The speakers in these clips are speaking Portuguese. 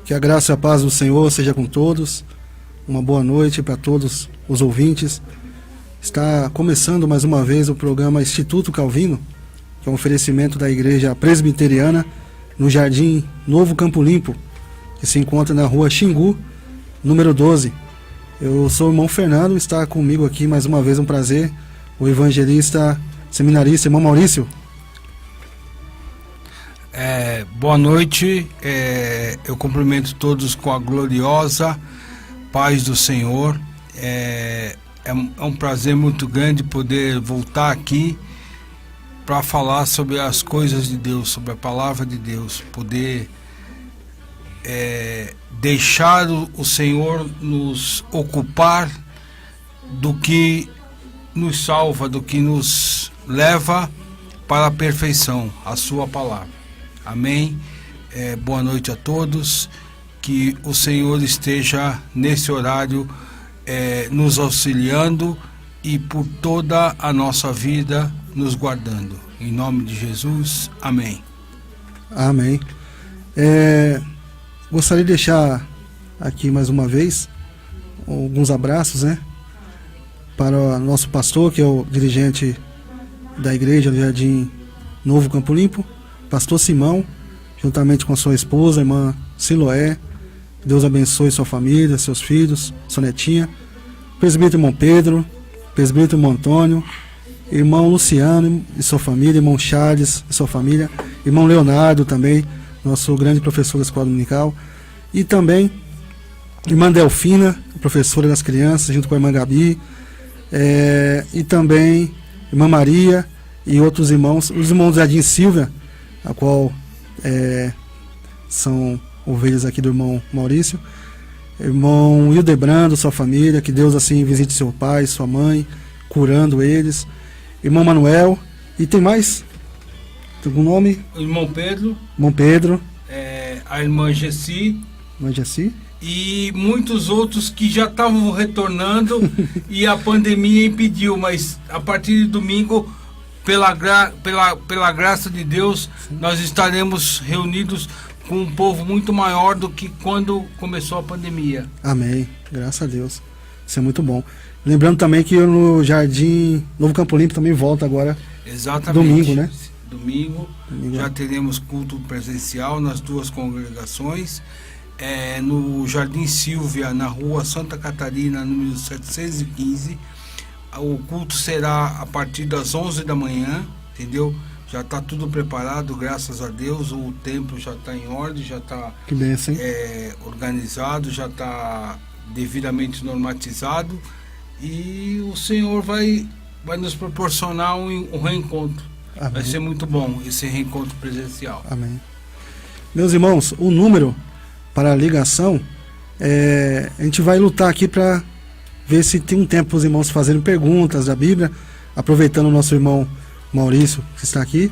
Que a graça e a paz do Senhor seja com todos. Uma boa noite para todos os ouvintes. Está começando mais uma vez o programa Instituto Calvino, que é um oferecimento da Igreja Presbiteriana no Jardim Novo Campo Limpo, que se encontra na rua Xingu, número 12. Eu sou o irmão Fernando, está comigo aqui mais uma vez, um prazer, o evangelista seminarista, irmão Maurício. Boa noite, eu cumprimento todos com a gloriosa paz do Senhor. É um prazer muito grande poder voltar aqui para falar sobre as coisas de Deus, sobre a palavra de Deus, poder deixar o Senhor nos ocupar do que nos salva, do que nos leva para a perfeição, a sua palavra. Amém. Boa noite a todos. Que o Senhor esteja nesse horário nos auxiliando e por toda a nossa vida nos guardando. Em nome de Jesus. Amém. Amém. Gostaria de deixar aqui mais uma vez alguns abraços, para o nosso pastor, que é o dirigente da igreja do Jardim Novo Campo Limpo, pastor Simão, juntamente com a sua esposa, a irmã Siloé. Deus abençoe sua família, seus filhos, sua netinha. Presbítero irmão Pedro, presbítero irmão Antônio, irmão Luciano e sua família, irmão Charles e sua família, irmão Leonardo também, nosso grande professor da escola dominical, e também irmã Delfina, professora das crianças, junto com a irmã Gabi, e também irmã Maria e outros irmãos, os irmãos Jardim Silvia, a qual são ovelhas aqui do irmão Maurício, irmão Hildebrando, sua família, que Deus assim visite seu pai, sua mãe, curando eles, irmão Manuel, e tem mais? Tem algum nome? O irmão Pedro. Irmão Pedro. A irmã Gessi. Irmã Gessi. E muitos outros que já estavam retornando e a pandemia impediu, mas a partir de domingo, pela graça de Deus, nós estaremos reunidos com um povo muito maior do que quando começou a pandemia. Amém. Graças a Deus. Isso é muito bom. Lembrando também que no Jardim Novo Campo Limpo também volta agora. Exatamente. Domingo, né? Domingo já teremos culto presencial nas duas congregações. No Jardim Silvia, na rua Santa Catarina, número 715. O culto será a partir das 11 da manhã, entendeu? Já está tudo preparado, graças a Deus. O templo já está em ordem, já está organizado, já está devidamente normatizado. E o Senhor vai nos proporcionar um reencontro. Amém. Vai ser muito bom esse reencontro presencial. Amém. Meus irmãos, o número para a ligação, a gente vai lutar aqui para ver se tem um tempo para os irmãos fazerem perguntas da Bíblia, aproveitando o nosso irmão Maurício, que está aqui.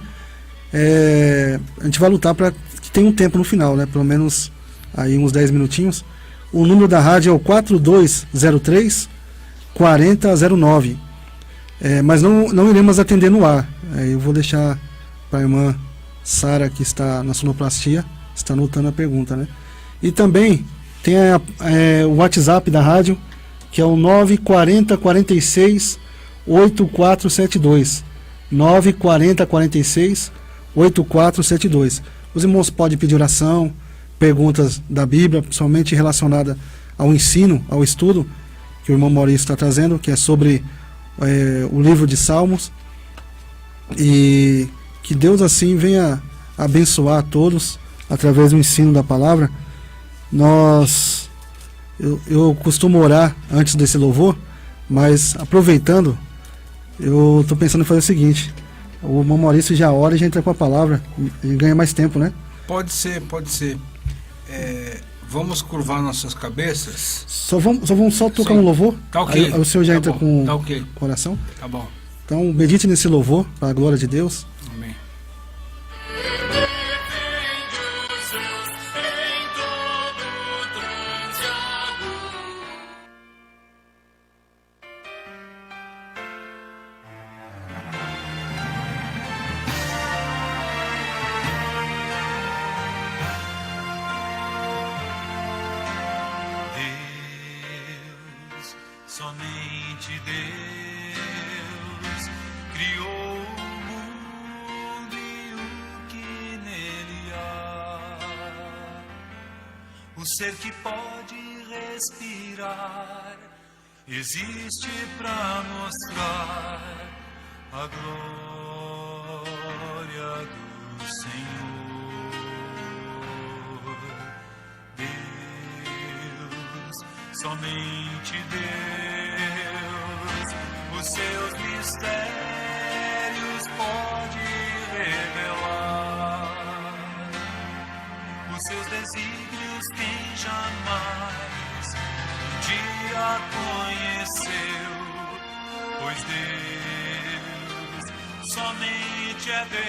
A gente vai lutar para que tenha um tempo no final, pelo menos aí uns 10 minutinhos. O número da rádio é o 4203 4009. Mas não iremos atender no ar. Eu vou deixar para a irmã Sara, que está na sonoplastia, está anotando a pergunta, E também tem o WhatsApp da rádio, que é o 940 46 8472. 940 46 8472. Os irmãos podem pedir oração, perguntas da Bíblia, principalmente relacionada ao ensino, ao estudo que o irmão Maurício está trazendo, que é sobre o livro de Salmos. E que Deus assim venha abençoar a todos através do ensino da palavra, eu costumo orar antes desse louvor, mas aproveitando, eu estou pensando em fazer o seguinte: o irmão Maurício já ora e já entra com a palavra, e ganha mais tempo, né? Pode ser. Vamos curvar nossas cabeças. Só vamos tocar Sim. um louvor. Tá ok. Aí o senhor já Tá entra bom. com Tá ok. coração. Tá bom. Então medite nesse louvor para a glória de Deus. Amém. Somente Deus criou o mundo e o que nele há. O ser que pode respirar existe para mostrar a glória do Senhor. Deus, somente Deus, os seus mistérios pode revelar. Os seus desígnios quem jamais um dia conheceu, pois Deus somente é Deus.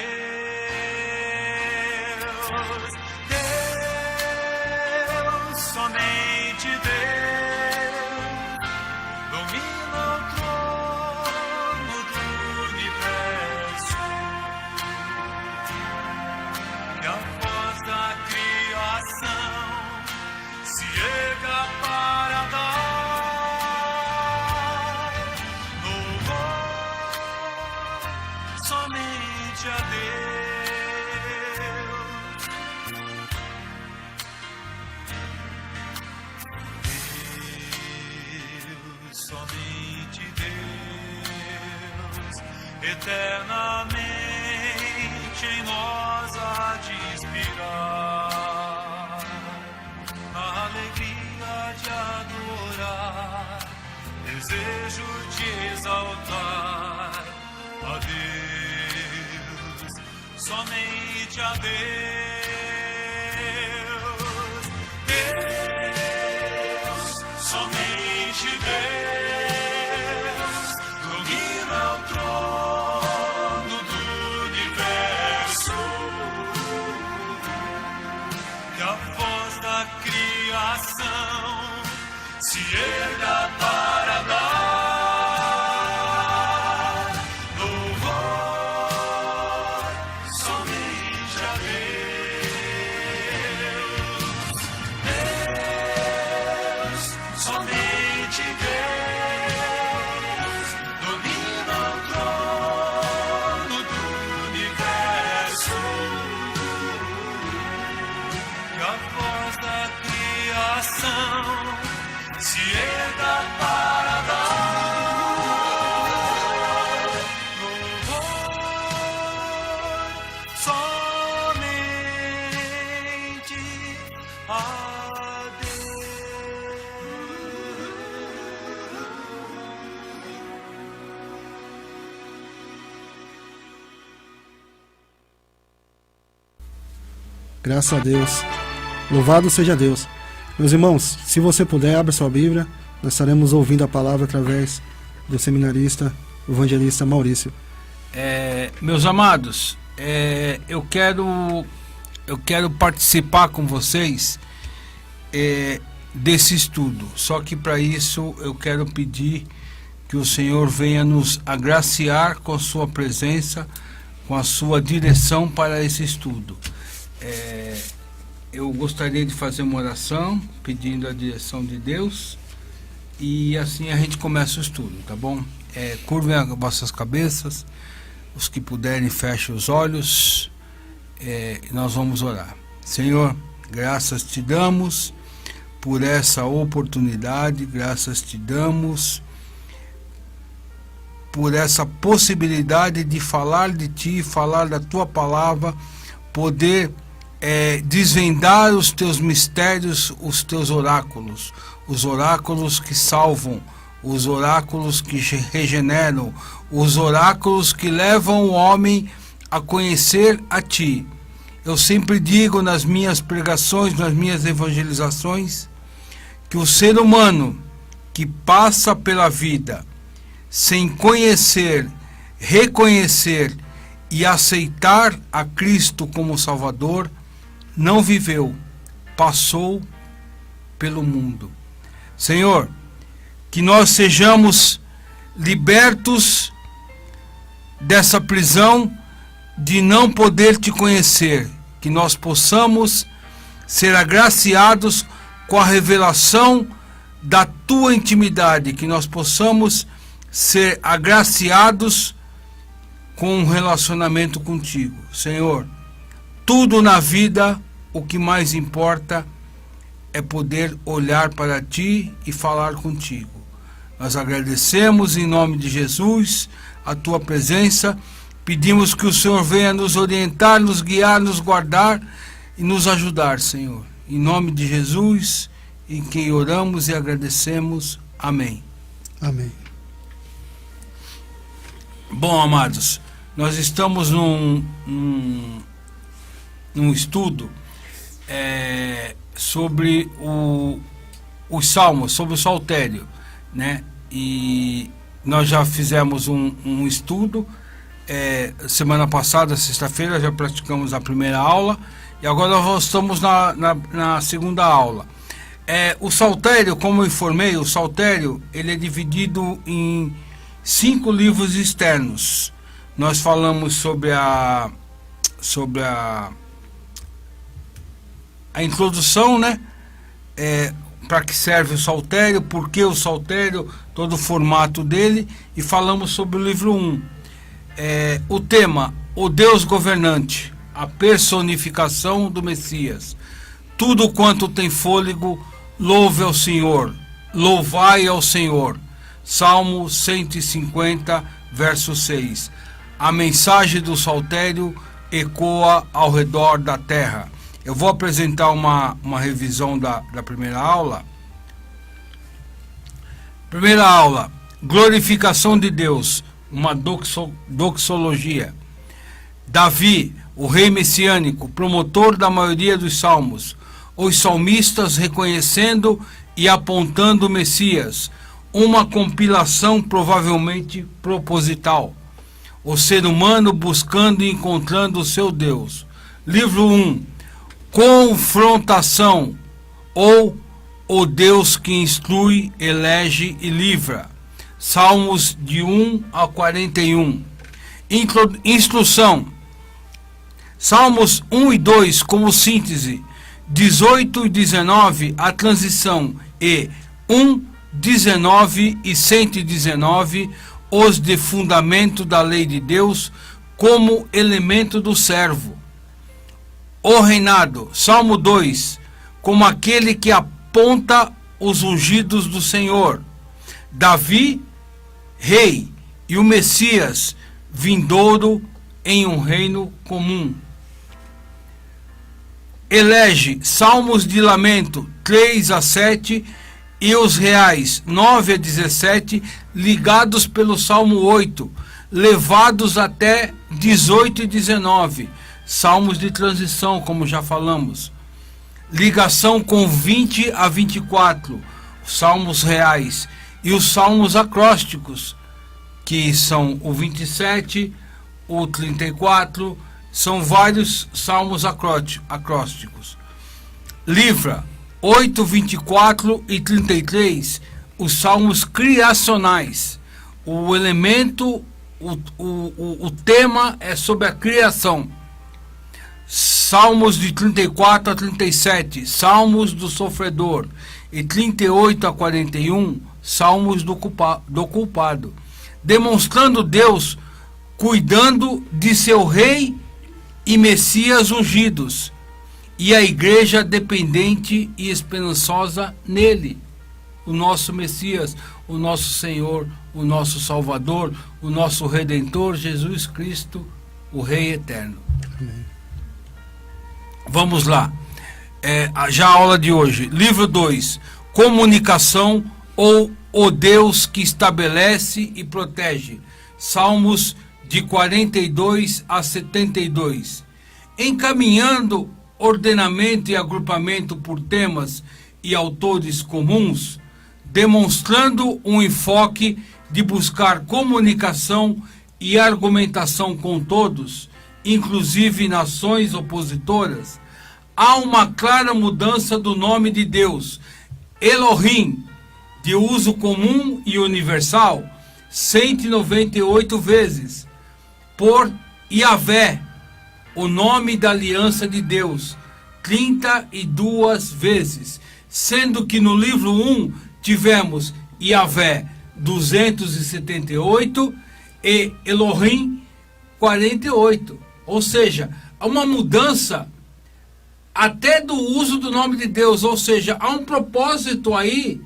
Deus, somente Deus, domina o trono do universo. E a voz da criação se erga para dar louvor somente a Deus. Deus, somente Deus, eternamente em nós há de inspirar a alegria de adorar, desejo de exaltar a Deus, somente a Deus. Deus, somente Deus, domina o trono do universo. E a voz da criação se erga para dar louvor somente a Deus. Deus, somente Deus, domina o trono do universo. E a voz da criação se erga para dar louvor somente a Deus. Graças a Deus. Louvado seja Deus. Meus irmãos, se você puder, abra sua Bíblia. Nós estaremos ouvindo a palavra através do seminarista, evangelista Maurício. Meus amados, eu quero participar com vocês desse estudo. Só que para isso eu quero pedir que o Senhor venha nos agraciar com sua presença, com a sua direção para esse estudo. Eu gostaria de fazer uma oração pedindo a direção de Deus e assim a gente começa o estudo, tá bom? Curvem as vossas cabeças, os que puderem fechem os olhos, e nós vamos orar. Senhor, graças te damos por essa oportunidade, graças te damos por essa possibilidade de falar de ti, falar da tua palavra, poder desvendar os teus mistérios, os teus oráculos, os oráculos que salvam, os oráculos que regeneram, os oráculos que levam o homem a conhecer a Ti. Eu sempre digo nas minhas pregações, nas minhas evangelizações, que o ser humano que passa pela vida sem conhecer, reconhecer e aceitar a Cristo como Salvador, não viveu, passou pelo mundo. Senhor, que nós sejamos libertos dessa prisão de não poder Te conhecer, que nós possamos ser agraciados com a revelação da Tua intimidade, que nós possamos ser agraciados com um relacionamento contigo. Senhor, tudo na vida, o que mais importa é poder olhar para Ti e falar contigo. Nós agradecemos em nome de Jesus a Tua presença, pedimos que o Senhor venha nos orientar, nos guiar, nos guardar e nos ajudar, Senhor. Em nome de Jesus, em quem oramos e agradecemos. Amém. Amém. Bom, amados, nós estamos num estudo sobre os salmos, sobre o saltério, né? E nós já fizemos um estudo semana passada, sexta-feira, já praticamos a primeira aula e agora nós estamos na segunda aula. O saltério, como eu informei, o saltério ele é dividido em 5 livros externos. Nós falamos sobre a introdução, né? Para que serve o saltério, por que o saltério, todo o formato dele, e falamos sobre o livro 1. O tema, o Deus governante, a personificação do Messias. Tudo quanto tem fôlego, louve ao Senhor, louvai ao Senhor. Salmo 150, verso 6. A mensagem do saltério ecoa ao redor da terra. Eu vou apresentar uma revisão da primeira aula. Primeira aula, glorificação de Deus, uma doxologia. Davi, o rei messiânico, promotor da maioria dos salmos. Os salmistas reconhecendo e apontando o Messias. Uma compilação provavelmente proposital. O ser humano buscando e encontrando o seu Deus. Livro 1. Confrontação, ou o Deus que instrui, elege e livra. Salmos de 1 a 41. Instrução. Salmos 1 e 2 como síntese. 18 e 19 a transição. E 1, 19 e 119 os de fundamento da lei de Deus como elemento do servo. O reinado, Salmo 2, como aquele que aponta os ungidos do Senhor. Davi, rei, e o Messias, vindouro em um reino comum. Elege, Salmos de lamento, 3 a 7, e os reais, 9 a 17, ligados pelo Salmo 8, levados até 18 e 19. Salmos de transição, como já falamos. Ligação com 20 a 24, salmos reais. E os salmos acrósticos, que são o 27, o 34, são vários salmos acrósticos. Livra, 8, 24 e 33, os salmos criacionais. O elemento, o tema é sobre a criação. Salmos de 34 a 37, salmos do sofredor, e 38 a 41, salmos do culpado, demonstrando Deus cuidando de seu rei e Messias ungidos, e a igreja dependente e esperançosa nele, o nosso Messias, o nosso Senhor, o nosso Salvador, o nosso Redentor, Jesus Cristo, o Rei eterno. Amém. Vamos lá. Já a aula de hoje. Livro 2. Comunicação ou o Deus que estabelece e protege. Salmos de 42 a 72. Encaminhando ordenamento e agrupamento por temas e autores comuns, demonstrando um enfoque de buscar comunicação e argumentação com todos, inclusive nações opositoras, há uma clara mudança do nome de Deus, Elohim, de uso comum e universal, 198 vezes, por Yahvé, o nome da aliança de Deus, 32 vezes, sendo que no livro 1 tivemos Yahvé 278 e Elohim 48. Ou seja, há uma mudança até do uso do nome de Deus, ou seja, há um propósito aí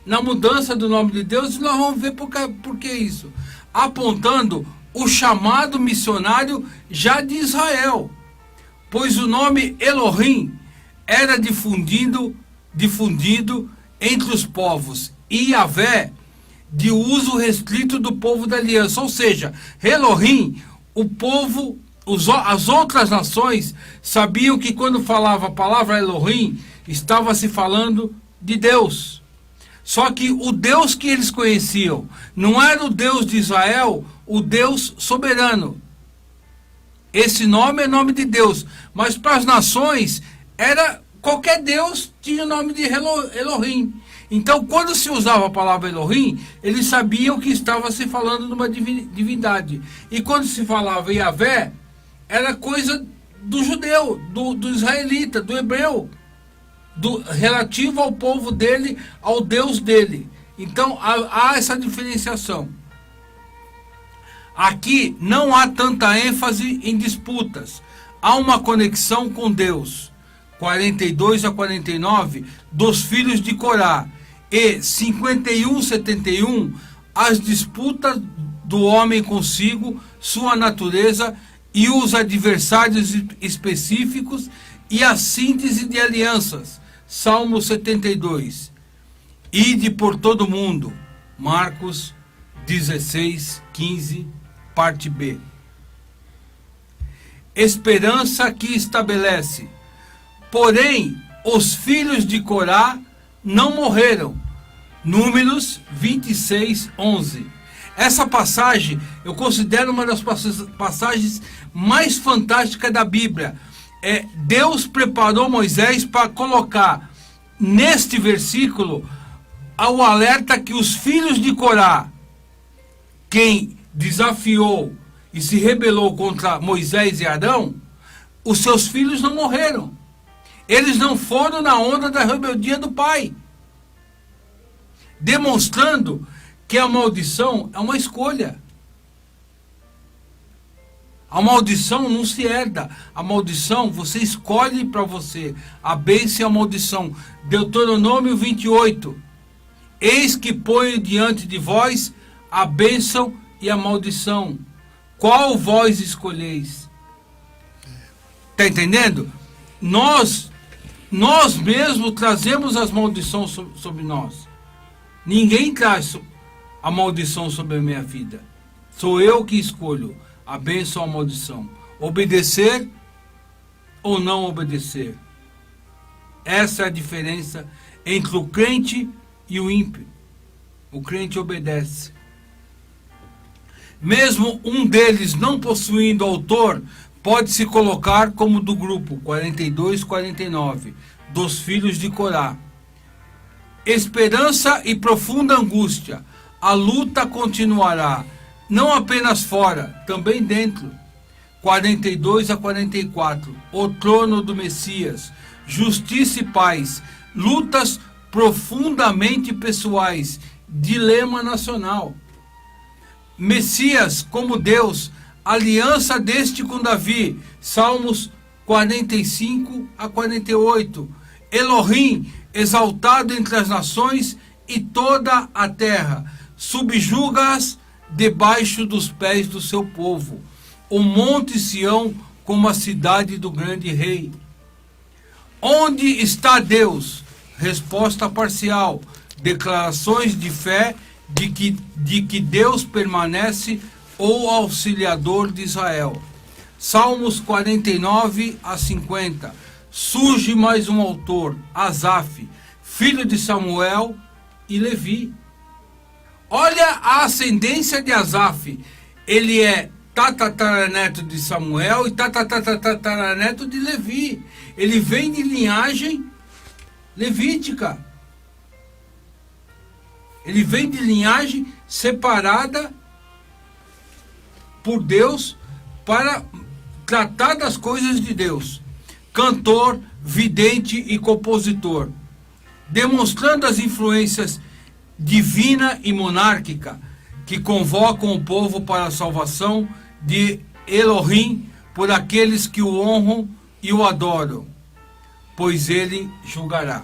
na mudança do nome de Deus, e nós vamos ver por que isso. Apontando o chamado missionário já de Israel, pois o nome Elohim era difundido entre os povos, e Yahvé de uso restrito do povo da aliança, ou seja, Elohim, o povo, as outras nações sabiam que quando falava a palavra Elohim, estava se falando de Deus. Só que o Deus que eles conheciam não era o Deus de Israel, o Deus soberano. Esse nome é nome de Deus, mas para as nações, qualquer Deus tinha o nome de Elohim. Então, quando se usava a palavra Elohim, eles sabiam que estava se falando de uma divindade. E quando se falava Yahvé, era coisa do judeu, do israelita, do hebreu, relativo ao povo dele, ao Deus dele. Então, há essa diferenciação. Aqui não há tanta ênfase em disputas. Há uma conexão com Deus. 42 a 49, dos filhos de Corá. E 51, 71, as disputas do homem consigo, sua natureza e os adversários específicos e a síntese de alianças. Salmo 72. Ide por todo mundo. Marcos 16, 15, parte B. Esperança que estabelece. Porém, os filhos de Corá não morreram. Números 26, 11. Essa passagem eu considero uma das passagens mais fantásticas da Bíblia. Deus preparou Moisés para colocar neste versículo o alerta que os filhos de Corá, quem desafiou e se rebelou contra Moisés e Arão, os seus filhos não morreram. Eles não foram na onda da rebeldia do pai. Demonstrando que a maldição é uma escolha. A maldição não se herda. A maldição você escolhe para você. A bênção e a maldição. Deuteronômio 28. Eis que ponho diante de vós a bênção e a maldição. Qual vós escolheis? Está entendendo? Nós mesmos trazemos as maldições sobre nós. Ninguém traz a maldição sobre a minha vida. Sou eu que escolho a bênção ou a maldição. Obedecer ou não obedecer. Essa é a diferença entre o crente e o ímpio. O crente obedece. Mesmo um deles não possuindo autor, pode se colocar como do grupo 42, 49, dos filhos de Corá. Esperança e profunda angústia. A luta continuará, não apenas fora, também dentro. 42 a 44. O trono do Messias. Justiça e paz. Lutas profundamente pessoais. Dilema nacional. Messias como Deus. Aliança deste com Davi. Salmos 45 a 48. Elohim, exaltado entre as nações e toda a terra. Subjuga-as debaixo dos pés do seu povo. O monte Sião como a cidade do grande rei. Onde está Deus? Resposta parcial. Declarações de fé de que Deus permanece o auxiliador de Israel. Salmos 49 a 50. Surge mais um autor, Asaf, filho de Samuel e Levi. Olha a ascendência de Asaf. Ele é tataraneto de Samuel e tataraneto de Levi. Ele vem de linhagem levítica. Ele vem de linhagem separada por Deus para tratar das coisas de Deus. Cantor, vidente e compositor, demonstrando as influências divina e monárquica que convocam o povo para a salvação de Elohim por aqueles que o honram e o adoram, pois ele julgará.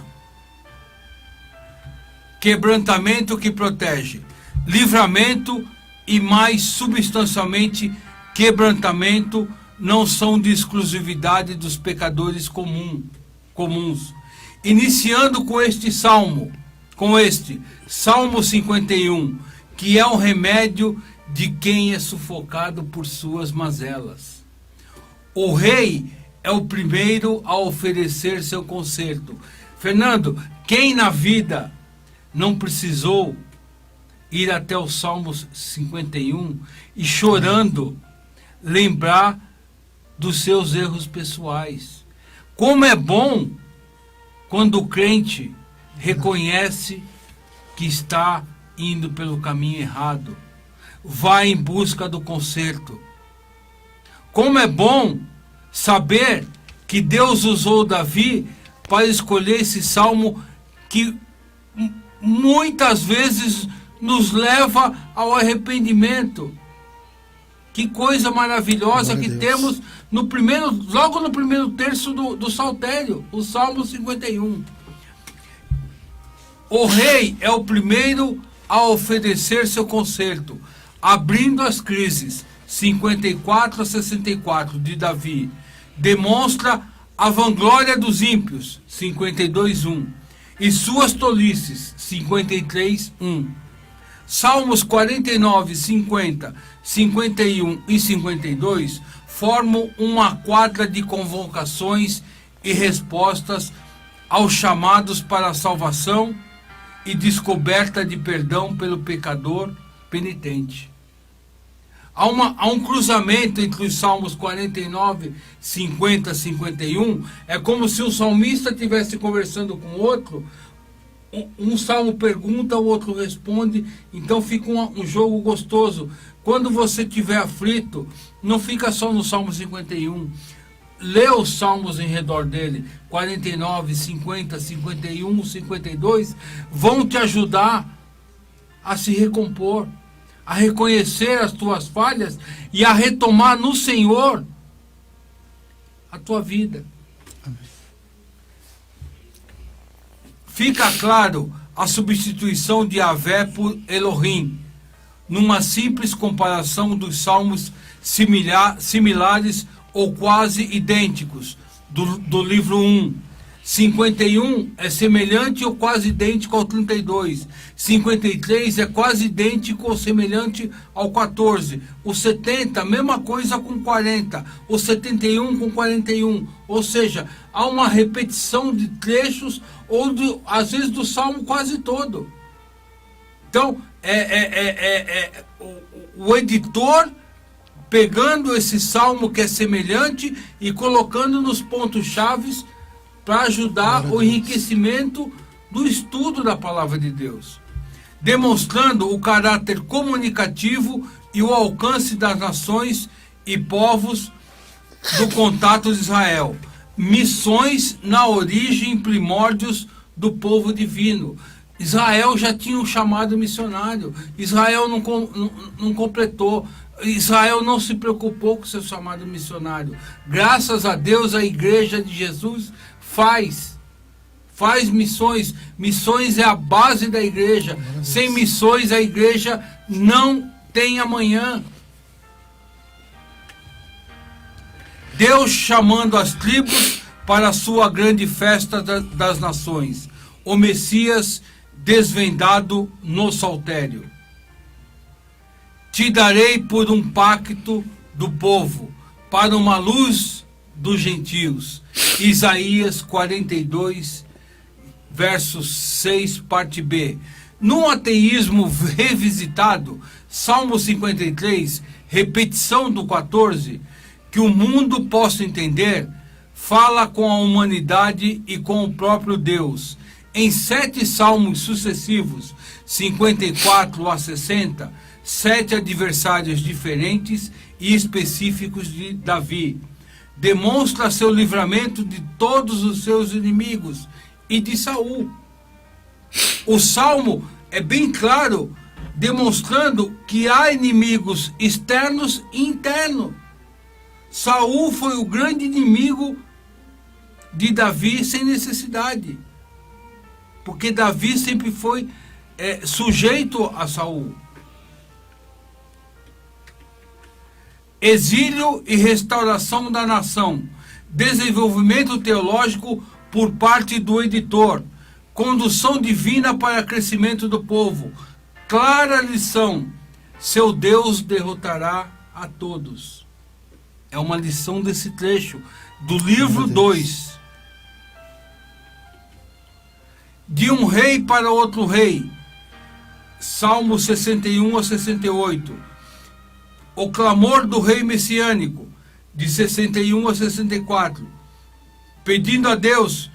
Quebrantamento que protege, livramento e mais substancialmente quebrantamento não são de exclusividade dos pecadores comuns. Iniciando com este Salmo 51, que é um remédio de quem é sufocado por suas mazelas. O rei é o primeiro a oferecer seu conserto. Fernando, quem na vida não precisou ir até o Salmos 51 e chorando lembrar dos seus erros pessoais? Como é bom quando o crente reconhece que está indo pelo caminho errado, vai em busca do conserto. Como é bom saber que Deus usou Davi para escolher esse salmo que muitas vezes nos leva ao arrependimento. Que coisa maravilhosa que temos logo no primeiro terço do Saltério, o Salmo 51. O rei é o primeiro a oferecer seu conserto, abrindo as crises, 54 a 64, de Davi. Demonstra a vanglória dos ímpios, 52:1, e suas tolices, 53:1. Salmos 49, 50, 51 e 52 formam uma quadra de convocações e respostas aos chamados para a salvação e descoberta de perdão pelo pecador penitente. Há um cruzamento entre os Salmos 49, 50, 51. É como se um salmista estivesse conversando com outro. Um salmo pergunta, o outro responde. Então fica um jogo gostoso. Quando você estiver aflito, não fica só no Salmo 51. Lê os salmos em redor dele, 49, 50, 51, 52, vão te ajudar a se recompor, a reconhecer as tuas falhas e a retomar no Senhor a tua vida. Fica claro a substituição de Yahvé por Elohim, numa simples comparação dos salmos similares ou quase idênticos do livro 1. 51 é semelhante ou quase idêntico ao 32. 53 é quase idêntico ou semelhante ao 14. O 70, mesma coisa com 40. O 71 com 41. Ou seja, há uma repetição de trechos ou às vezes do salmo quase todo. Então, o editor pegando esse salmo que é semelhante e colocando nos pontos chaves para ajudar o enriquecimento do estudo da palavra de Deus, demonstrando o caráter comunicativo e o alcance das nações e povos do contato de Israel. Missões na origem primórdios do povo divino. Israel já tinha um chamado missionário. Israel não completou. Israel não se preocupou com seu chamado missionário. Graças a Deus, a igreja de Jesus faz missões. Missões é a base da igreja. Sem missões, a igreja não tem amanhã. Deus chamando as tribos para a sua grande festa das nações. O Messias desvendado no saltério. Te darei por um pacto do povo, para uma luz dos gentios. Isaías 42, versos 6, parte B. No ateísmo revisitado, Salmo 53, repetição do 14, que o mundo possa entender, fala com a humanidade e com o próprio Deus. Em 7 salmos sucessivos, 54 a 60, 7 adversários diferentes e específicos de Davi. Demonstra seu livramento de todos os seus inimigos e de Saul. O salmo é bem claro, demonstrando que há inimigos externos e internos. Saul foi o grande inimigo de Davi sem necessidade, porque Davi sempre foi sujeito a Saul. Exílio e restauração da nação. Desenvolvimento teológico por parte do editor. Condução divina para crescimento do povo. Clara lição: seu Deus derrotará a todos. É uma lição desse trecho do livro 2. De um rei para outro rei. Salmo 61 a 68. O clamor do rei messiânico, de 61 a 64. Pedindo a Deus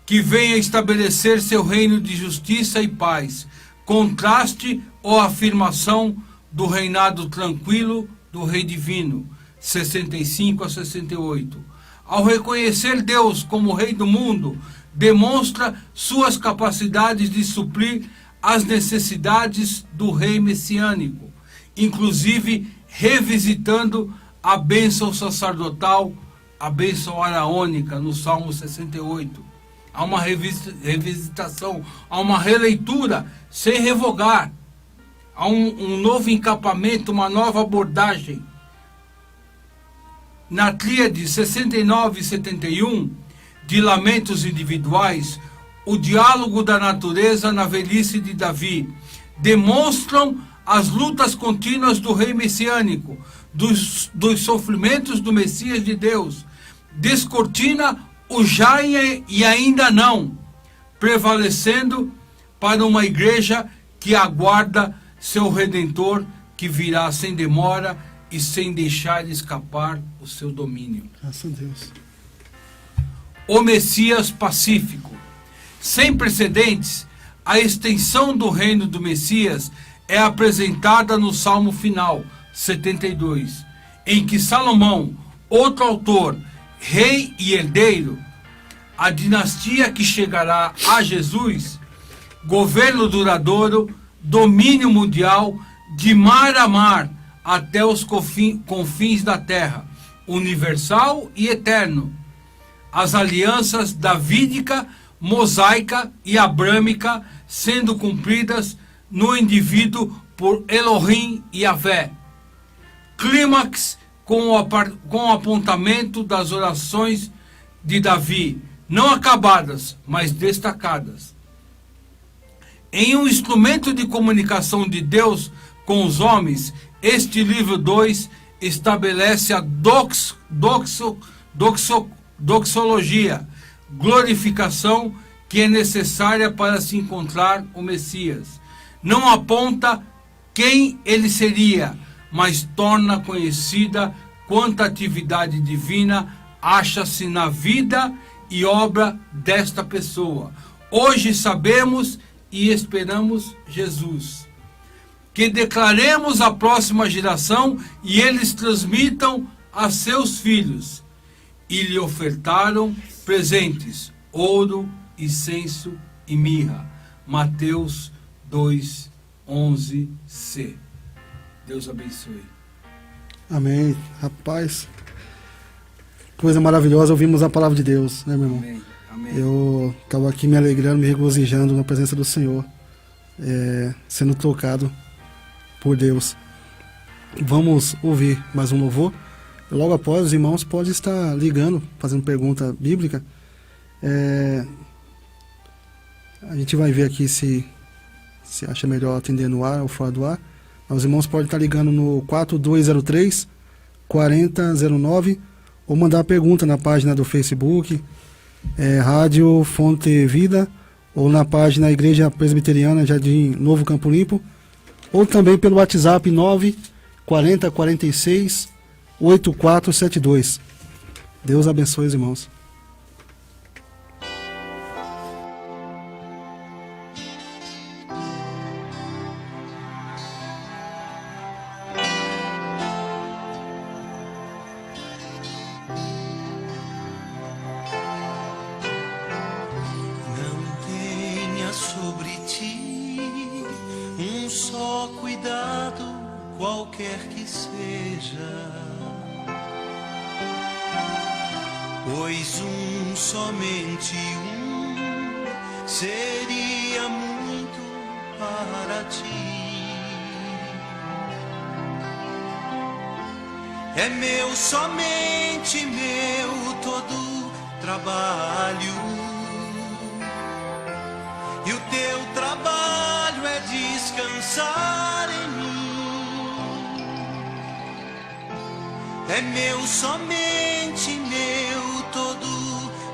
que venha estabelecer seu reino de justiça e paz. Contraste ou afirmação do reinado tranquilo do rei divino, 65 a 68. Ao reconhecer Deus como rei do mundo, demonstra suas capacidades de suprir as necessidades do rei messiânico, inclusive revisitando a bênção sacerdotal, a bênção araônica, no Salmo 68. Há uma revisitação, há uma releitura sem revogar. Há um novo encapamento, uma nova abordagem. Na tríade 69 e 71, de lamentos individuais, o diálogo da natureza na velhice de Davi, demonstram as lutas contínuas do rei messiânico, dos sofrimentos do Messias de Deus, descortina o já e ainda não, prevalecendo para uma igreja que aguarda seu Redentor, que virá sem demora e sem deixar escapar o seu domínio. Graças a Deus. O Messias pacífico. Sem precedentes, a extensão do reino do Messias é apresentada no Salmo final, 72, em que Salomão, outro autor, rei e herdeiro, a dinastia que chegará a Jesus, governo duradouro, domínio mundial, de mar a mar, até os confins da terra, universal e eterno. As alianças davídica, mosaica e abrâmica sendo cumpridas no indivíduo por Elohim e Yahvé. Clímax com o apontamento das orações de Davi, não acabadas, mas destacadas. Em um instrumento de comunicação de Deus com os homens, este livro 2 estabelece a doxologia, glorificação que é necessária para se encontrar o Messias. Não aponta quem ele seria, mas torna conhecida quanta atividade divina acha-se na vida e obra desta pessoa. Hoje sabemos e esperamos Jesus. Que declaremos à próxima geração e eles transmitam a seus filhos. E lhe ofertaram presentes, ouro, incenso e mirra. Mateus 2:11c. Deus abençoe. Amém. Rapaz, coisa maravilhosa, ouvimos a palavra de Deus, né, meu irmão? Amém. Amém. Eu estava aqui me alegrando, me regozijando na presença do Senhor, sendo tocado por Deus. Vamos ouvir mais um louvor Logo após, os irmãos podem estar ligando, fazendo pergunta bíblica. A gente vai ver aqui se acha melhor atender no ar ou fora do ar. Os irmãos podem estar ligando no 4203-4009 ou mandar pergunta na página do Facebook, Rádio Fonte Vida, ou na página Igreja Presbiteriana Jardim Novo Campo Limpo, ou também pelo WhatsApp 94046-8472. Deus abençoe os irmãos. Qualquer que seja, pois somente seria muito para ti. É meu, somente meu, todo trabalho, e o teu trabalho é descansar em mim. É meu, somente meu, todo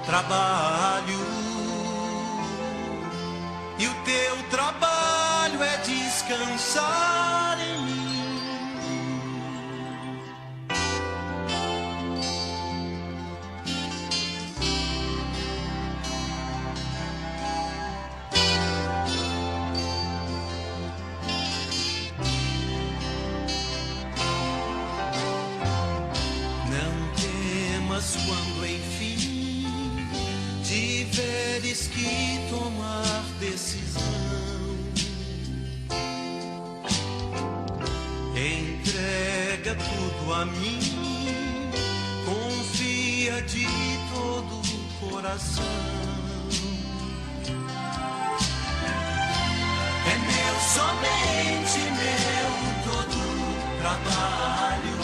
trabalho, e o teu trabalho é descansar em mim. Quando enfim tiveres que tomar decisão, entrega tudo a mim, confia de todo o coração. É meu, somente meu, todo trabalho,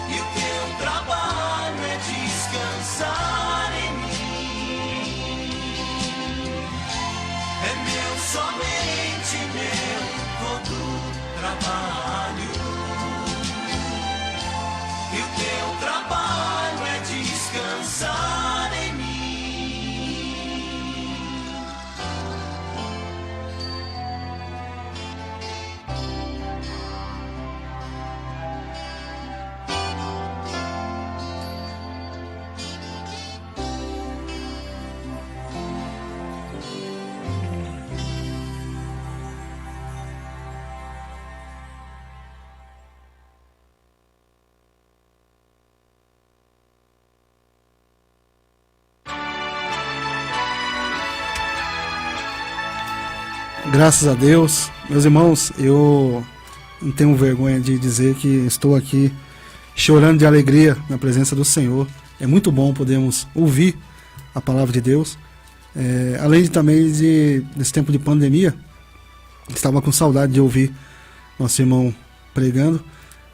e o teu trabalho é descansar em mim. É meu, somente meu, todo trabalho, e o teu trabalho é descansar em mim. Graças a Deus, meus irmãos, eu não tenho vergonha de dizer que estou aqui chorando de alegria na presença do Senhor. É muito bom podermos ouvir a palavra de Deus. Além de também nesse tempo de pandemia, estava com saudade de ouvir nosso irmão pregando,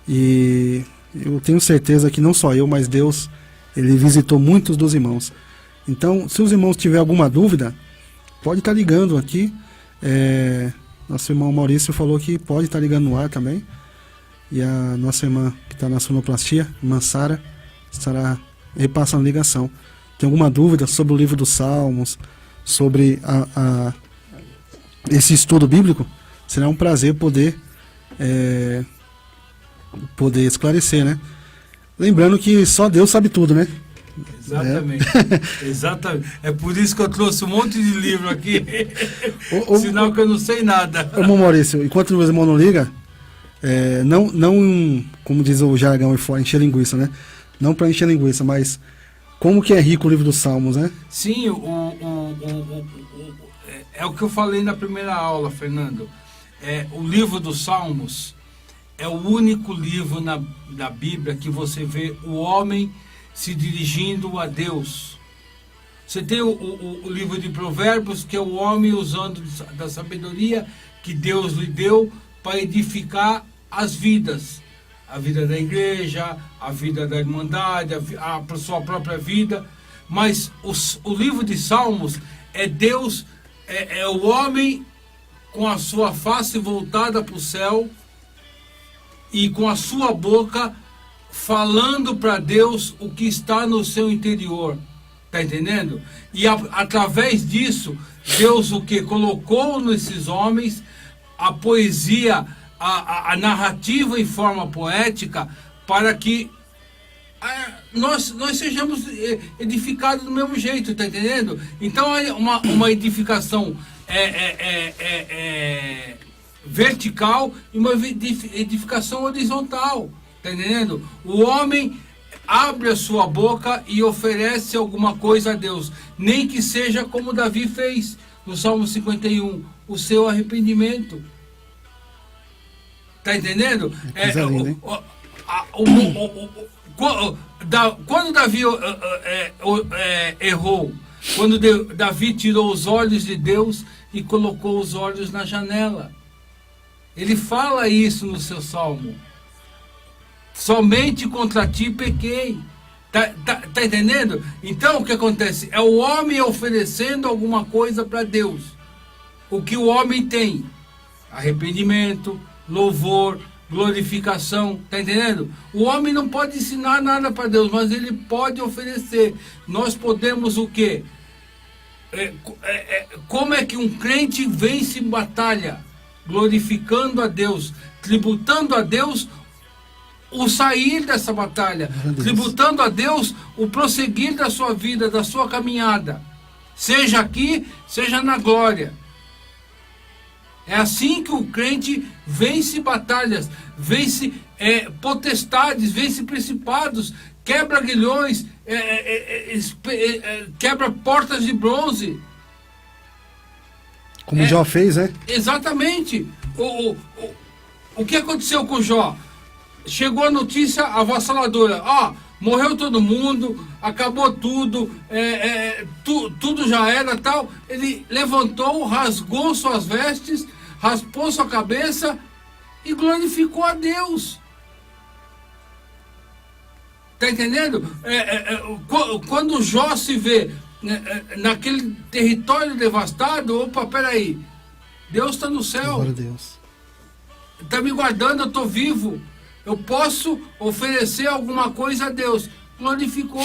e eu tenho certeza que não só eu, mas Deus, Ele visitou muitos dos irmãos. Então, se os irmãos tiverem alguma dúvida, pode estar ligando aqui. Nosso irmão Maurício falou que pode estar ligando no ar também, e a nossa irmã que está na sonoplastia, irmã Sara, estará repassando ligação. Tem alguma dúvida sobre o livro dos Salmos, sobre esse estudo bíblico, será um prazer poder esclarecer, né? Lembrando que só Deus sabe tudo, né? Exatamente. Exatamente. É por isso que eu trouxe um monte de livro aqui. Sinal que eu não sei nada. Ô, Maurício, enquanto o irmão não liga, não, como diz o jargão aí fora, encher linguiça, né? Não para encher linguiça, mas como que é rico o livro dos Salmos, né? Sim, é o que eu falei na primeira aula, Fernando. O livro dos Salmos é o único livro na Bíblia que você vê o homem se dirigindo a Deus. Você tem o livro de Provérbios, que é o homem usando da sabedoria que Deus lhe deu para edificar as vidas. a vida da igreja, a vida da irmandade, a sua própria vida. Mas o livro de Salmos é Deus, é o homem com a sua face voltada para o céu e com a sua boca falando para Deus o que está no seu interior. Tá entendendo? E através disso, Deus o que? Colocou nesses homens a poesia, a narrativa em forma poética, para que nós sejamos edificados do mesmo jeito, tá entendendo? Então é uma edificação vertical e uma edificação horizontal, tá entendendo? O homem abre a sua boca e oferece alguma coisa a Deus, nem que seja como Davi fez no Salmo 51, o seu arrependimento. Tá entendendo? Quando Davi errou, quando Davi tirou os olhos de Deus e colocou os olhos na janela, ele fala isso no seu salmo. Somente contra ti pequei. Tá entendendo? Então o que acontece? É o homem oferecendo alguma coisa para Deus. O que o homem tem? Arrependimento, louvor, glorificação. Tá entendendo? O homem não pode ensinar nada para Deus, mas ele pode oferecer. Nós podemos o quê? Como é que um crente vence batalha? Glorificando a Deus, tributando a Deus o sair dessa batalha, tributando a Deus o prosseguir da sua vida, da sua caminhada, seja aqui, seja na glória. É assim que o crente vence batalhas, vence potestades, vence principados, quebra aguilhões, quebra portas de bronze. Como Jó fez, né? Exatamente. O que aconteceu com Jó? Chegou a notícia avassaladora. Morreu todo mundo, acabou tudo, tudo já era, tal. Ele levantou, rasgou suas vestes, raspou sua cabeça e glorificou a Deus. Tá entendendo? Quando Jó se vê naquele território devastado, opa, peraí, Deus está no céu. Glória a Deus. Está me guardando, eu estou vivo. Eu posso oferecer alguma coisa a Deus. Glorificou.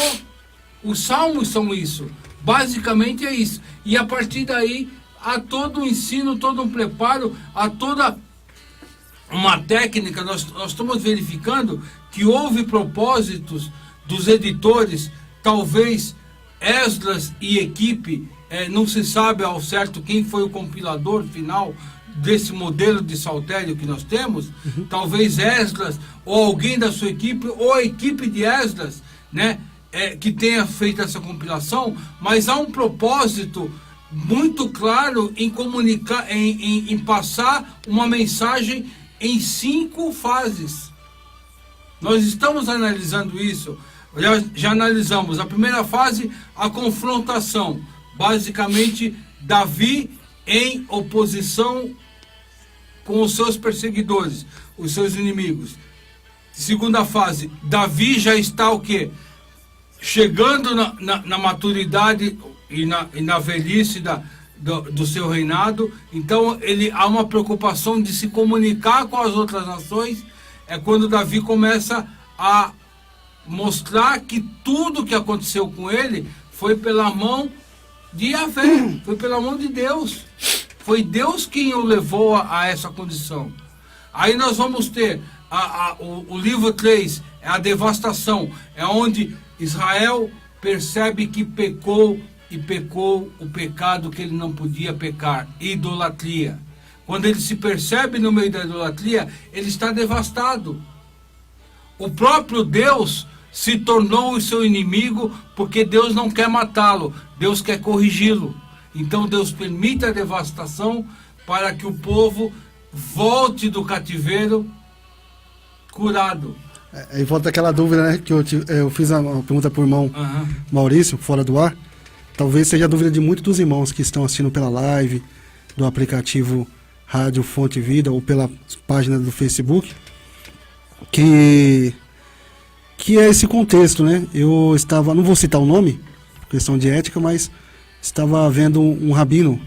Os salmos são isso. Basicamente é isso. E a partir daí, há todo um ensino, todo um preparo, há toda uma técnica. Nós estamos verificando que houve propósitos dos editores, talvez Esdras e equipe, não se sabe ao certo quem foi o compilador final desse modelo de saltério que nós temos, talvez Esdras, ou alguém da sua equipe, ou a equipe de Esdras, né, que tenha feito essa compilação, mas há um propósito muito claro em comunicar, em passar uma mensagem em 5 fases. Nós estamos analisando isso, já analisamos a primeira fase, a confrontação, basicamente Davi em oposição com os seus perseguidores, os seus inimigos. Segunda fase, Davi já está o quê? Chegando na maturidade e na velhice do seu reinado. Então há uma preocupação de se comunicar com as outras nações. É quando Davi começa a mostrar que tudo que aconteceu com ele foi pela mão de Yahvé, foi pela mão de Deus. Foi Deus quem o levou a essa condição. Aí nós vamos ter o livro 3, é a devastação, é onde Israel percebe que pecou e pecou o pecado que ele não podia pecar, idolatria. Quando ele se percebe no meio da idolatria, ele está devastado. O próprio Deus se tornou o seu inimigo, porque Deus não quer matá-lo, Deus quer corrigi-lo. Então Deus permite a devastação para que o povo volte do cativeiro curado. E volta aquela dúvida, né, que eu fiz uma pergunta para o irmão Maurício, fora do ar. Talvez seja a dúvida de muitos dos irmãos que estão assistindo pela live, do aplicativo Rádio Fonte Vida ou pela página do Facebook. que é esse contexto, né? Eu estava, não vou citar o nome, por questão de ética, mas estava vendo um rabino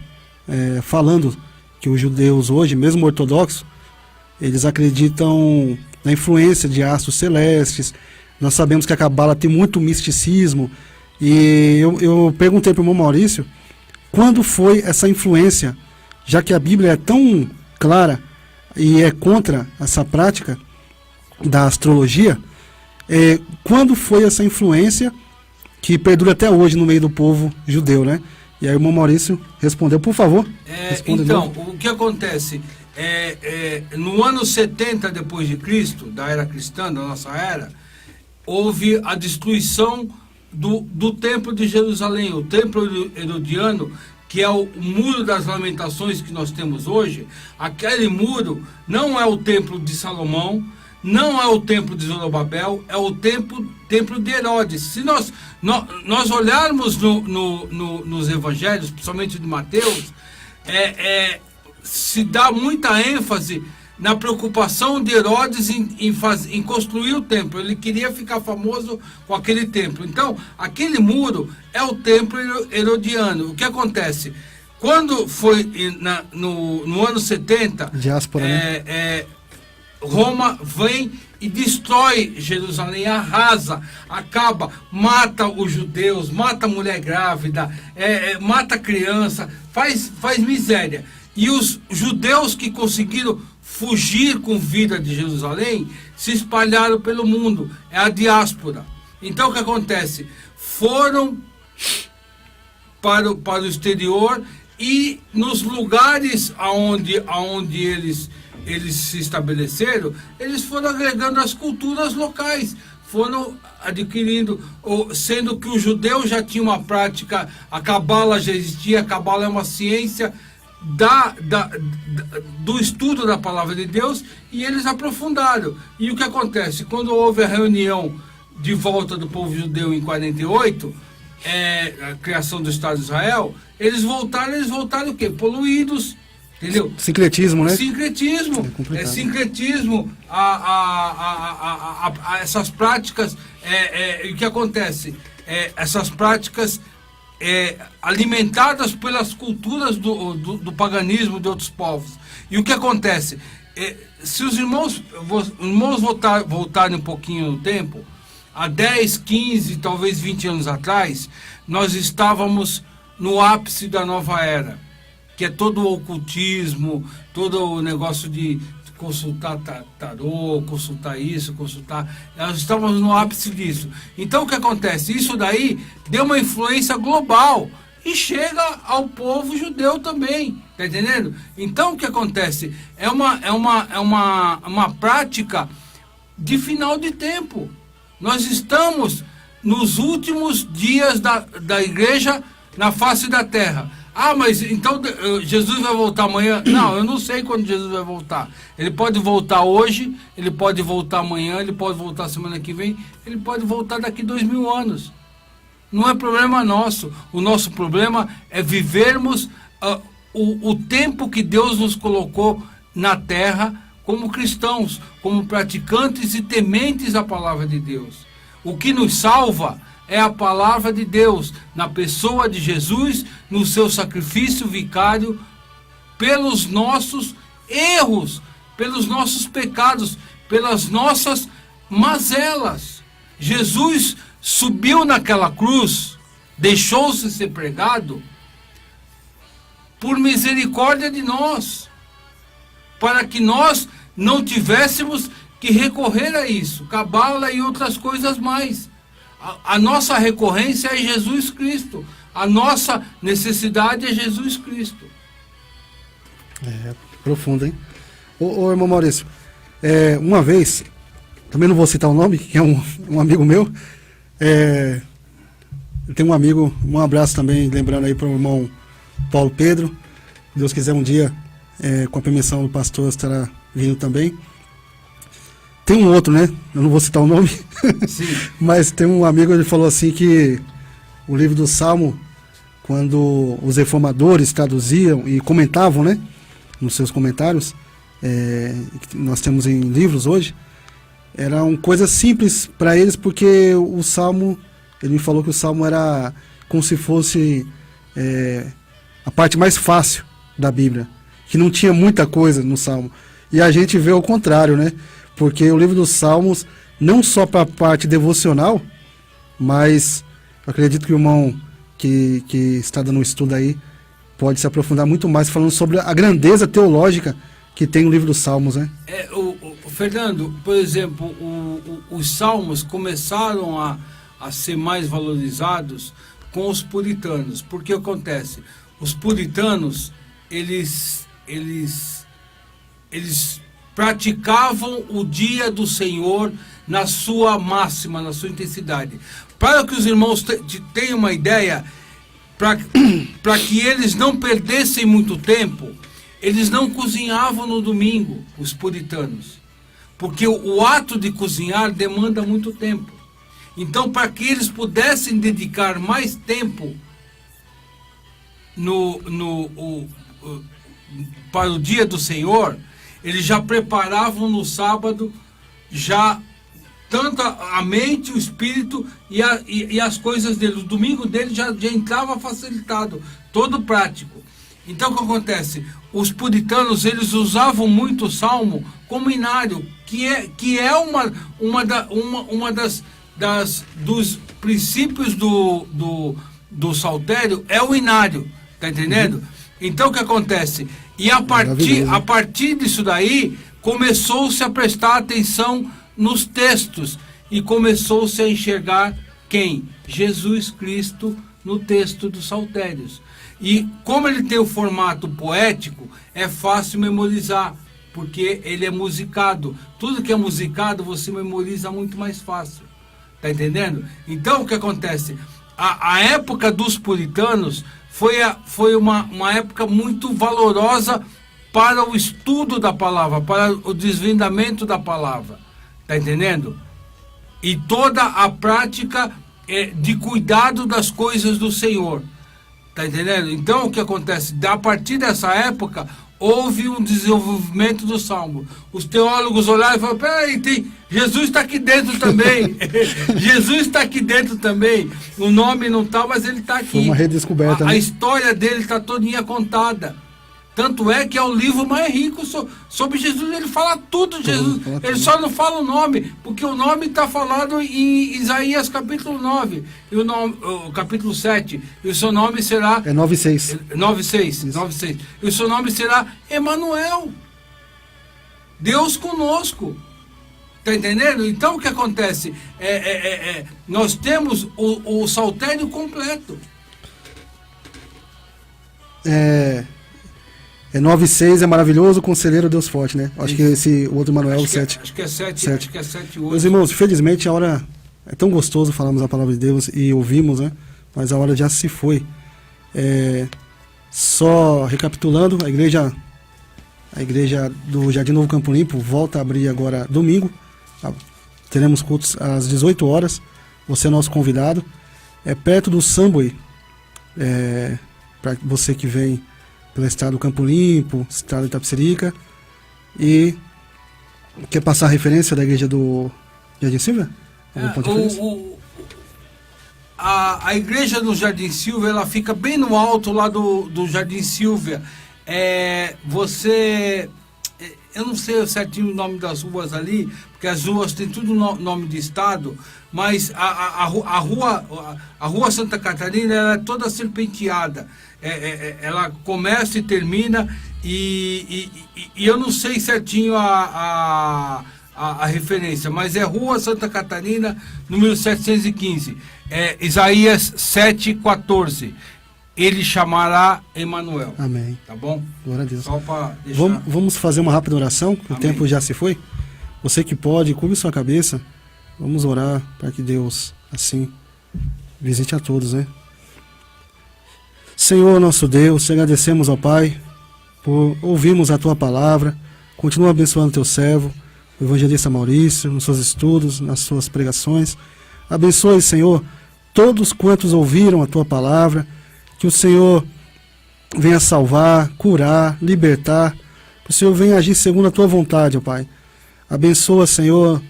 falando que os judeus hoje, mesmo ortodoxos, eles acreditam na influência de astros celestes. Nós sabemos que a Cabala tem muito misticismo, e eu perguntei para o irmão Maurício quando foi essa influência, já que a Bíblia é tão clara e é contra essa prática da astrologia, quando foi essa influência que perdura até hoje no meio do povo judeu, né? E aí o irmão Maurício respondeu, por favor. Então, o que acontece? No ano 70 depois de Cristo, da era cristã, da nossa era, houve a destruição do Templo de Jerusalém, o Templo Herodiano, que é o Muro das Lamentações que nós temos hoje. Aquele muro não é o Templo de Salomão, não é o Templo de Zorobabel, é o Templo de Herodes. Se nós olharmos nos evangelhos, principalmente de Mateus, se dá muita ênfase na preocupação de Herodes em construir o templo. Ele queria ficar famoso com aquele templo. Então, aquele muro é o templo herodiano. O que acontece? Quando foi no ano 70, diáspora, né? Roma vem e destrói Jerusalém, arrasa, acaba, mata os judeus, mata a mulher grávida, mata a criança, faz miséria. E os judeus que conseguiram fugir com vida de Jerusalém se espalharam pelo mundo. É a diáspora. Então o que acontece? Foram para o exterior, e nos lugares aonde eles se estabeleceram, eles foram agregando as culturas locais, foram adquirindo, sendo que o judeu já tinha uma prática, a Cabala já existia. A Cabala é uma ciência do estudo da palavra de Deus, e eles aprofundaram. E o que acontece? Quando houve a reunião de volta do povo judeu em 48, a criação do Estado de Israel, eles voltaram o quê? Poluídos, entendeu? Sincretismo, né? Sincretismo, sincretismo, essas práticas, o que acontece? Essas práticas alimentadas pelas culturas do paganismo de outros povos. E o que acontece? Se os irmãos voltarem um pouquinho no tempo, há 10, 15, talvez 20 anos atrás, nós estávamos no ápice da nova era, que é todo o ocultismo, todo o negócio de consultar tarô, consultar isso, nós estávamos no ápice disso. Então o que acontece? Isso daí deu uma influência global e chega ao povo judeu também, tá entendendo? Então o que acontece? É uma prática de final de tempo. Nós estamos nos últimos dias da igreja na face da terra. Ah, mas então Jesus vai voltar amanhã? Não, eu não sei quando Jesus vai voltar. Ele pode voltar hoje, ele pode voltar amanhã, ele pode voltar semana que vem, ele pode voltar daqui 2000 anos. Não é problema nosso. O nosso problema é vivermos o tempo que Deus nos colocou na terra como cristãos, como praticantes e tementes à palavra de Deus. O que nos salva é a palavra de Deus, na pessoa de Jesus, no seu sacrifício vicário, pelos nossos erros, pelos nossos pecados, pelas nossas mazelas. Jesus subiu naquela cruz, deixou-se ser pregado, por misericórdia de nós, para que nós não tivéssemos que recorrer a isso, cabala e outras coisas mais. A nossa recorrência é Jesus Cristo. A nossa necessidade é Jesus Cristo. Profundo, hein? Ô irmão Maurício, uma vez, também não vou citar o nome, que é um amigo meu, eu tenho um amigo, um abraço também, lembrando aí para o irmão Paulo Pedro. Se Deus quiser um dia, com a permissão do pastor, estará vindo também. Tem um outro, né? Eu não vou citar o nome. Sim. Mas tem um amigo, ele falou assim que o livro do Salmo, quando os reformadores traduziam e comentavam, né? Nos seus comentários, que nós temos em livros hoje, eram coisas simples para eles, porque o Salmo, ele me falou que o Salmo era como se fosse a parte mais fácil da Bíblia, que não tinha muita coisa no Salmo. E a gente vê o contrário, né? Porque o livro dos Salmos, não só para a parte devocional, mas eu acredito que o irmão que está dando um estudo aí pode se aprofundar muito mais falando sobre a grandeza teológica que tem no livro dos Salmos, né? Fernando, por exemplo, os Salmos começaram a ser mais valorizados com os puritanos. Porque acontece? Os puritanos, eles praticavam o dia do Senhor na sua máxima, na sua intensidade. Para que os irmãos tenham uma ideia, para que eles não perdessem muito tempo, eles não cozinhavam no domingo, os puritanos. Porque o ato de cozinhar demanda muito tempo. Então, para que eles pudessem dedicar mais tempo para o dia do Senhor, eles já preparavam no sábado, já tanto a mente, o espírito e as coisas dele. O domingo dele já entrava facilitado, todo prático. Então, o que acontece? Os puritanos, eles usavam muito o Salmo como inário, que é uma dos princípios do saltério, é o inário, tá entendendo? Então, o que acontece? E a partir disso daí, começou-se a prestar atenção nos textos e começou-se a enxergar quem? Jesus Cristo no texto dos saltérios. E como ele tem o formato poético, é fácil memorizar, porque ele é musicado. Tudo que é musicado, você memoriza muito mais fácil. Tá entendendo? Então, o que acontece? A época dos puritanos foi uma época muito valorosa para o estudo da palavra, para o desvendamento da palavra. Tá entendendo? E toda a prática de cuidado das coisas do Senhor. Tá entendendo? Então, o que acontece? A partir dessa época, houve um desenvolvimento do Salmo. Os teólogos olharam e falaram, peraí, Jesus está aqui dentro também. Jesus está aqui dentro também. O nome não está, mas ele está aqui. Foi uma redescoberta. A história dele está todinha contada. Tanto é que é o livro mais rico sobre Jesus. Ele fala tudo de Jesus. Ele só não fala o nome, porque o nome está falado em Isaías capítulo 9, e o capítulo 7. E o seu nome será... É 9:6. 9:6. E o seu nome será Emanuel. Deus conosco. Está entendendo? Então, o que acontece? Nós temos o saltério completo. 9:6 é maravilhoso, conselheiro Deus forte, né? Acho que o outro Manuel, 7. Acho que é 7, acho que é 7 8. Meus irmãos, infelizmente a hora é tão gostoso falarmos a palavra de Deus e ouvimos, né? Mas a hora já se foi. Só recapitulando, a igreja do Jardim Novo Campo Limpo volta a abrir agora domingo. Teremos cultos às 18 horas. Você é nosso convidado. É perto do Samboy. Para você que vem pelo estado do Campo Limpo, estado de Itapecerica, e quer passar a referência da igreja do Jardim Silva? A igreja do Jardim Silva, ela fica bem no alto lá do Jardim Silva. Eu não sei certinho o nome das ruas ali, porque as ruas têm tudo nome de estado, mas a rua Santa Catarina, ela é toda serpenteada. Ela começa e termina, e eu não sei certinho a referência, mas é Rua Santa Catarina, número 715, Isaías 7,14. Ele chamará Emanuel. Amém. Tá bom? Glória a Deus. Só para deixar... Vamos fazer uma rápida oração, que Amém. O tempo já se foi. Você que pode, curve sua cabeça. Vamos orar para que Deus, assim, visite a todos, né? Senhor, nosso Deus, te agradecemos, ó Pai, por ouvirmos a Tua palavra. Continua abençoando Teu servo, o evangelista Maurício, nos seus estudos, nas suas pregações. Abençoe, Senhor, todos quantos ouviram a Tua palavra. Que o Senhor venha salvar, curar, libertar. Que o Senhor venha agir segundo a Tua vontade, ó Pai. Abençoa, Senhor,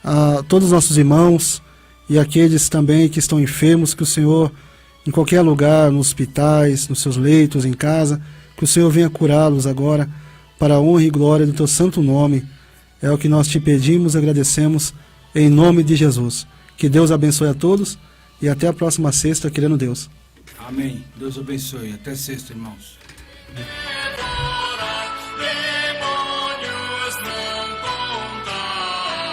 a todos os nossos irmãos e aqueles também que estão enfermos, que o Senhor, em qualquer lugar, nos hospitais, nos seus leitos, em casa, que o Senhor venha curá-los agora, para a honra e glória do teu santo nome. É o que nós te pedimos e agradecemos, em nome de Jesus. Que Deus abençoe a todos e até a próxima sexta, querendo Deus. Amém. Deus abençoe. Até sexta, irmãos.